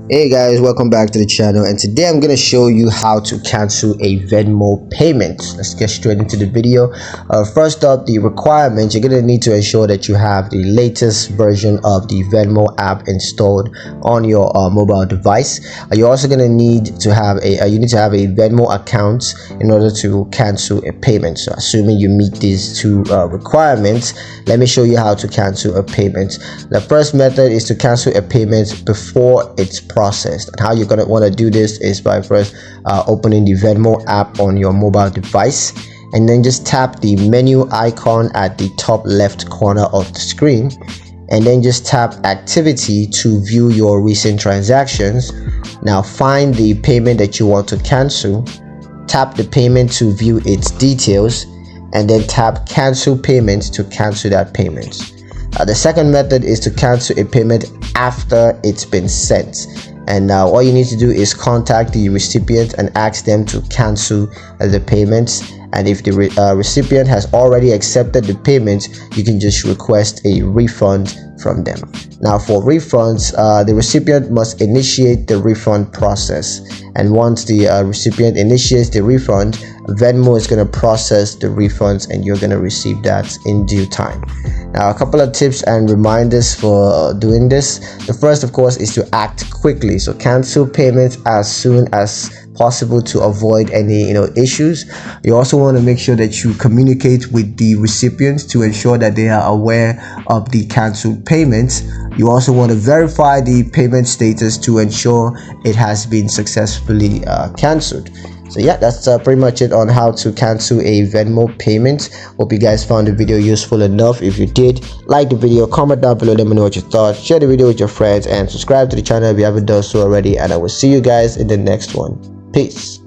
Hey guys, welcome back to the channel, and today I'm going to show you how to cancel a Venmo payment. Let's get straight into the video. First up, the requirements. You're going to need to ensure that you have the latest version of the Venmo app installed on your mobile device. You're also going to need to have a Venmo account in order to cancel a payment. So assuming you meet these two requirements, let me show you how to cancel a payment. The first method is to cancel a payment before it's processed, and how you're going to want to do this is by first opening the Venmo app on your mobile device, and then just tap the menu icon at the top left corner of the screen, and then just tap activity to view your recent transactions. Now find the payment that you want to cancel, tap the payment to view its details, and then tap cancel payment to cancel that payment. The second method is to cancel a payment after it's been sent, and all you need to do is contact the recipient and ask them to cancel the payment. And if the recipient has already accepted the payment, you can just request a refund from them. Now for refunds, the recipient must initiate the refund process, and once the recipient initiates the refund, Venmo is going to process the refunds and you're going to receive that in due time. Now a couple of tips and reminders for doing this. The first, of course, is to act quickly. So cancel payments as soon as possible to avoid any issues. You also want to make sure that you communicate with the recipients to ensure that they are aware of the canceled payments. You also want to verify the payment status to ensure it has been successfully cancelled. So yeah, that's pretty much it on how to cancel a Venmo payment. Hope you guys found the video useful enough. If you did, like the video, comment down below, let me know what you thought, share the video with your friends, and subscribe to the channel if you haven't done so already. And I will see you guys in the next one. Peace.